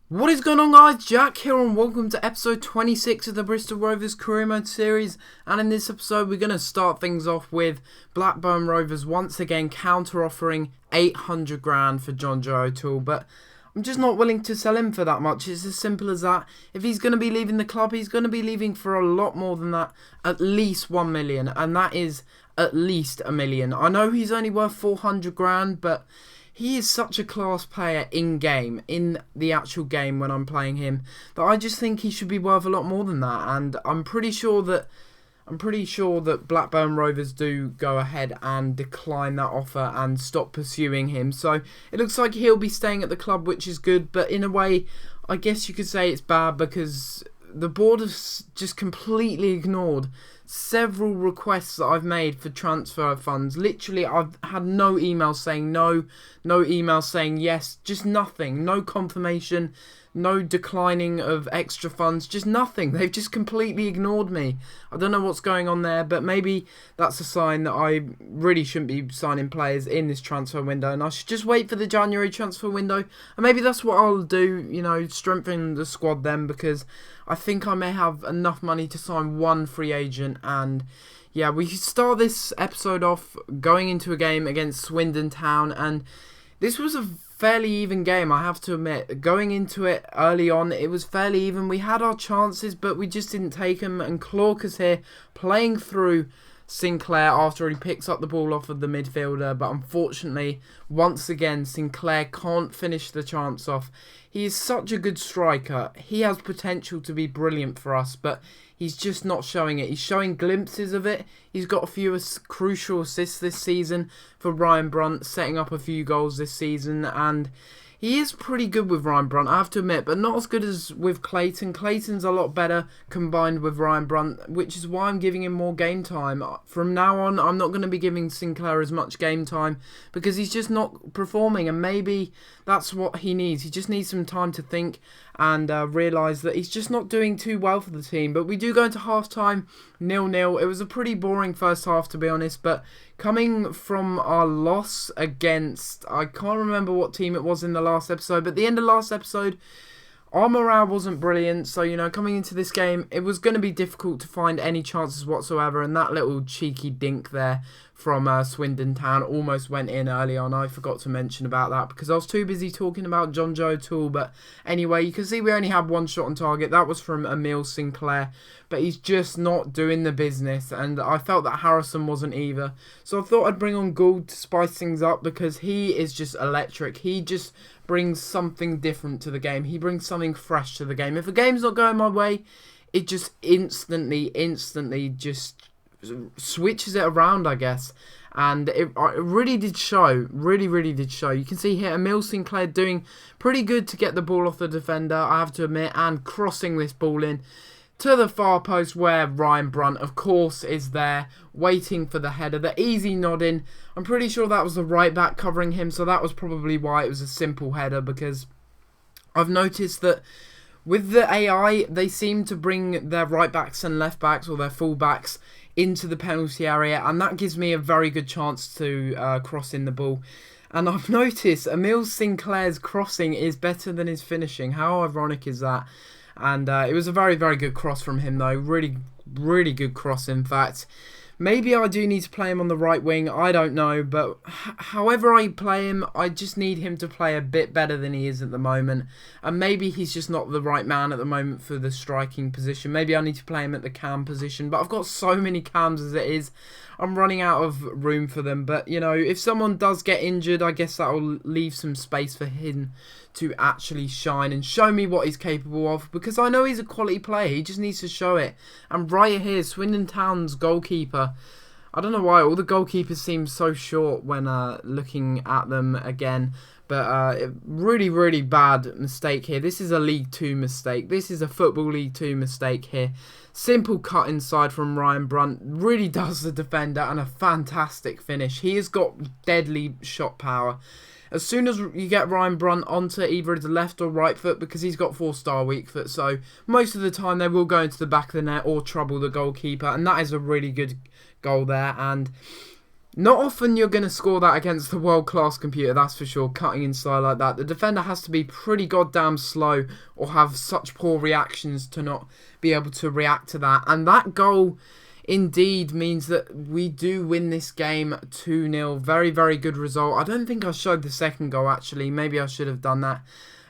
What is going on, guys? Jack here and welcome to episode 26 of the Bristol Rovers Career Mode series. And in this episode we're going to start things off with Blackburn Rovers once again counter-offering 800 grand for John Joe O'Toole. But I'm just not willing to sell him for that much. It's as simple as that. If he's going to be leaving the club, he's going to be leaving for a lot more than that. At least 1 million. And that is at least a million. I know he's only worth 400 grand, but he is such a class player in-game, in the actual game when I'm playing him, that I just think he should be worth a lot more than that. And I'm pretty sure that Blackburn Rovers do go ahead and decline that offer and stop pursuing him. So it looks like he'll be staying at the club, which is good. But in a way, I guess you could say it's bad because the board has just completely ignored several requests that I've made for transfer funds. Literally, I've had no emails saying no, no emails saying yes, just nothing. No confirmation, no declining of extra funds, just nothing. They've just completely ignored me. I don't know what's going on there, but maybe that's a sign that I really shouldn't be signing players in this transfer window and I should just wait for the January transfer window. And maybe that's what I'll do, strengthen the squad then, because I think I may have enough money to sign one free agent. And yeah, we start this episode off going into a game against Swindon Town, and this was a fairly even game, I have to admit. Going into it early on, it was fairly even. We had our chances, but we just didn't take them. And Clark's here playing through Sinclair after he picks up the ball off of the midfielder. But unfortunately, once again, Sinclair can't finish the chance off. He is such a good striker. He has potential to be brilliant for us, but he's just not showing it. He's showing glimpses of it. He's got a few crucial assists this season for Ryan Brunt, setting up a few goals this season. And he is pretty good with Ryan Brunt, I have to admit, but not as good as with Clayton. Clayton's a lot better combined with Ryan Brunt, which is why I'm giving him more game time. From now on, I'm not going to be giving Sinclair as much game time because he's just not performing, and maybe that's what he needs. He just needs some time to think and realise that he's just not doing too well for the team. But we do go into half-time 0-0. It was a pretty boring first half, to be honest, but coming from our loss against, I can't remember what team it was in the last episode, but at the end of last episode, our morale wasn't brilliant. So, coming into this game, it was going to be difficult to find any chances whatsoever. And that little cheeky dink there from Swindon Town almost went in early on. I forgot to mention about that because I was too busy talking about John Joe O'Toole. But anyway, you can see we only had one shot on target. That was from Emile Sinclair. But he's just not doing the business. And I felt that Harrison wasn't either. So I thought I'd bring on Gould to spice things up because he is just electric. He just brings something different to the game. He brings something fresh to the game. If a game's not going my way, it just instantly just switches it around, I guess. And it really did show. Really did show. You can see here Emile Sinclair doing pretty good to get the ball off the defender, I have to admit, and crossing this ball in to the far post where Ryan Brunt, of course, is there waiting for the header. The easy nodding. I'm pretty sure that was the right back covering him, so that was probably why it was a simple header, because I've noticed that with the AI, they seem to bring their right backs and left backs or their full backs into the penalty area, and that gives me a very good chance to cross in the ball. And I've noticed Emile Sinclair's crossing is better than his finishing. How ironic is that? And it was a very good cross from him, though. Really good cross, in fact. Maybe I do need to play him on the right wing. I don't know. But however I play him, I just need him to play a bit better than he is at the moment. And maybe he's just not the right man at the moment for the striking position. Maybe I need to play him at the cam position. But I've got so many cams as it is. I'm running out of room for them. But, if someone does get injured, I guess that will leave some space for him to actually shine and show me what he's capable of, because I know he's a quality player. He just needs to show it. And right here, Swindon Town's goalkeeper, I don't know why all the goalkeepers seem so short when looking at them again, but really bad mistake here. This is a League 2 mistake. This is a Football League 2 mistake here. Simple cut inside from Ryan Brunt. Really does the defender, and a fantastic finish. He has got deadly shot power. As soon as you get Ryan Brunt onto either his left or right foot, because he's got 4-star weak foot, so most of the time they will go into the back of the net or trouble the goalkeeper, and that is a really good goal there. And Not often you're going to score that against the world-class computer, that's for sure, cutting in style like that. The defender has to be pretty goddamn slow or have such poor reactions to not be able to react to that. And that goal indeed means that we do win this game 2-0. Very, very good result. I don't think I showed the second goal, actually. Maybe I should have done that.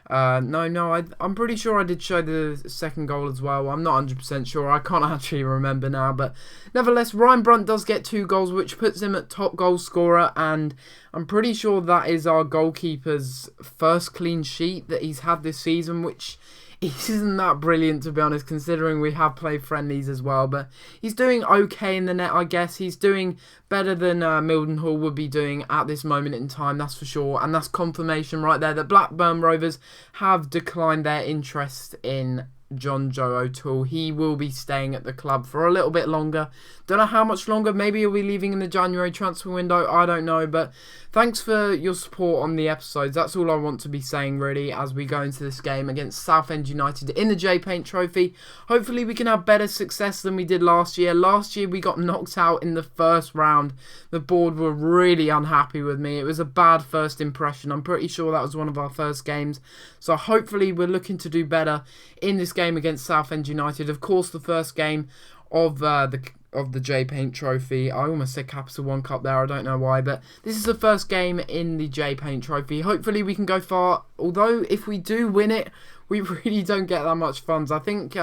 I'm pretty sure I did show the second goal as well. I'm not 100% sure. I can't actually remember now. But nevertheless, Ryan Brunt does get 2 goals, which puts him at top goal scorer. And I'm pretty sure that is our goalkeeper's first clean sheet that he's had this season, which isn't that brilliant, to be honest, considering we have played friendlies as well. But he's doing okay in the net, I guess. He's doing better than Mildenhall would be doing at this moment in time, that's for sure. And that's confirmation right there that Blackburn Rovers have declined their interest in John Joe O'Toole. He will be staying at the club for a little bit longer. Don't know how much longer. Maybe he'll be leaving in the January transfer window. I don't know. But thanks for your support on the episodes. That's all I want to be saying, really, as we go into this game against Southend United in the J-Paint Trophy. Hopefully we can have better success than we did last year. Last year we got knocked out in the first round. The board were really unhappy with me. It was a bad first impression. I'm pretty sure that was one of our first games. So hopefully we're looking to do better in this game against Southend United. Of course, the first game of the J-Paint Trophy. I almost said Capital One Cup there. I don't know why, but this is the first game in the J-Paint Trophy. Hopefully we can go far. Although if we do win it, we really don't get that much funds. I think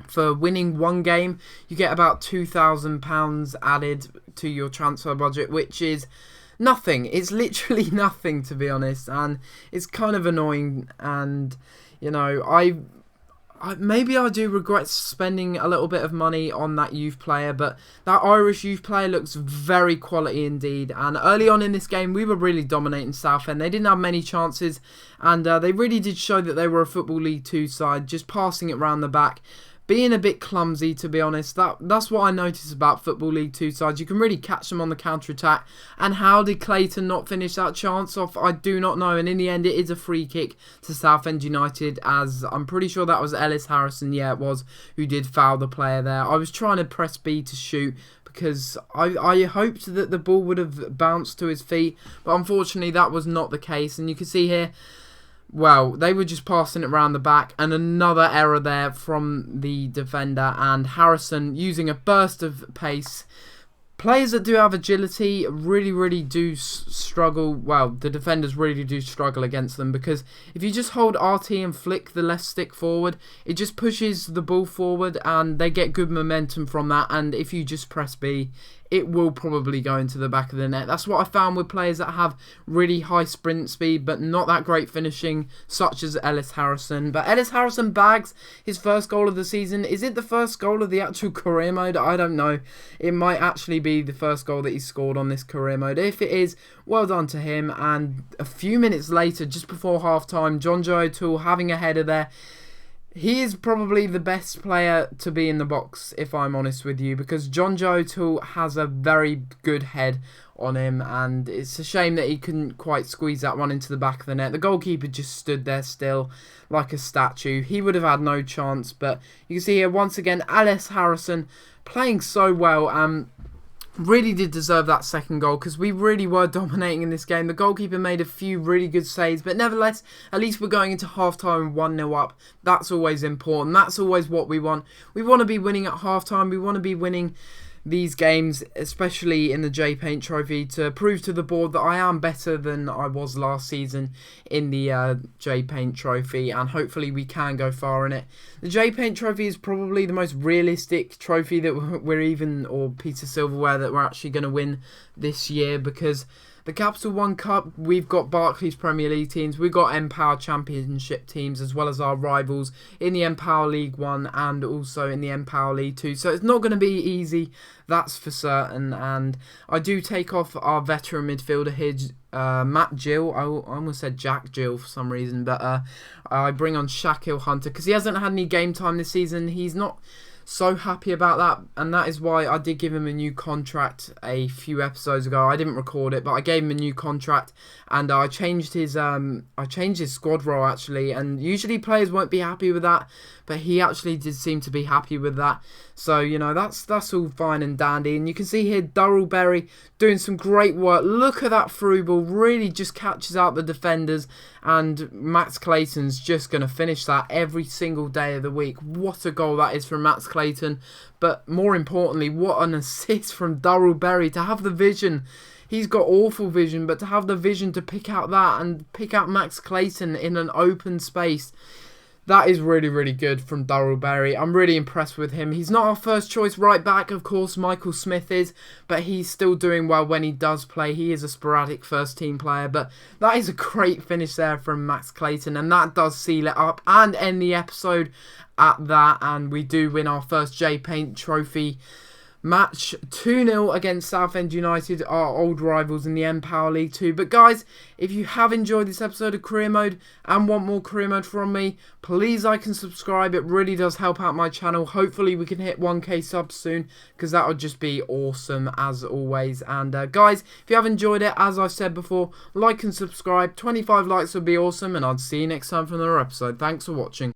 for winning one game, you get about £2,000 added to your transfer budget, which is nothing. It's literally nothing, to be honest, and it's kind of annoying. And you know, maybe I do regret spending a little bit of money on that youth player, but that Irish youth player looks very quality indeed. And early on in this game, we were really dominating Southend. They didn't have many chances, and they really did show that they were a Football League 2 side, just passing it round the back. Being a bit clumsy, to be honest. That's what I noticed about Football League 2 sides. You can really catch them on the counter-attack. And how did Clayton not finish that chance off? I do not know. And in the end, it is a free kick to Southend United, as I'm pretty sure that was Ellis Harrison, yeah, it was, who did foul the player there. I was trying to press B to shoot, because I hoped that the ball would have bounced to his feet. But unfortunately, that was not the case. And you can see here, well, they were just passing it around the back, and another error there from the defender, and Harrison using a burst of pace. Players that do have agility really do struggle. Well, the defenders really do struggle against them, because if you just hold RT and flick the left stick forward, it just pushes the ball forward and they get good momentum from that. And if you just press B, it will probably go into the back of the net. That's what I found with players that have really high sprint speed but not that great finishing, such as Ellis Harrison. But Ellis Harrison bags his first goal of the season. Is it the first goal of the actual career mode? I don't know. It might actually be the first goal that he scored on this career mode. If it is, well done to him. And a few minutes later, just before half-time, John Joe O'Toole having a header there. He is probably the best player to be in the box, if I'm honest with you, because John Joe O'Toole has a very good head on him, and it's a shame that he couldn't quite squeeze that one into the back of the net. The goalkeeper just stood there still like a statue. He would have had no chance, but you can see here once again Ellis Harrison playing so well. Really did deserve that second goal, because we really were dominating in this game. The goalkeeper made a few really good saves, but nevertheless, at least we're going into half-time 1-0 up. That's always important. That's always what we want. We want to be winning at half-time. We want to be winning these games, especially in the J-Paint Trophy, to prove to the board that I am better than I was last season in the J-Paint Trophy, and hopefully we can go far in it. The J-Paint Trophy is probably the most realistic trophy that or piece of silverware that we're actually going to win this year, because the Capital One Cup, we've got Barclays Premier League teams, we've got Empower Championship teams, as well as our rivals in the Empower League 1 and also in the Empower League 2. So it's not going to be easy, that's for certain. And I do take off our veteran midfielder here, Matt Gill. I almost said Jack Gill for some reason, but I bring on Shaquille Hunter, because he hasn't had any game time this season. He's not So happy about that, and that is why I did give him a new contract a few episodes ago. I didn't record it, but I gave him a new contract, and I changed his squad role actually. And usually players won't be happy with that, but he actually did seem to be happy with that. So you know that's all fine and dandy. And you can see here Durrell Berry doing some great work. Look at that through ball, really just catches out the defenders, and Max Clayton's just going to finish that every single day of the week. What a goal that is from Max Clayton, but more importantly, what an assist from Durrell Berry to have the vision. He's got awful vision, but to have the vision to pick out that and pick out Max Clayton in an open space, that is really, really good from Durrell Berry. I'm really impressed with him. He's not our first choice right back, of course, Michael Smith is, but he's still doing well when he does play. He is a sporadic first team player, but that is a great finish there from Max Clayton, and that does seal it up and end the episode at that, and we do win our first J-Paint trophy match 2-0 against Southend United, our old rivals in the Empower League 2. But guys, if you have enjoyed this episode of Career Mode and want more Career Mode from me, please like and subscribe. It really does help out my channel. Hopefully we can hit 1k subs soon, because that would just be awesome as always. And guys, if you have enjoyed it, as I said before, like and subscribe. 25 likes would be awesome, and I'll see you next time for another episode. Thanks for watching.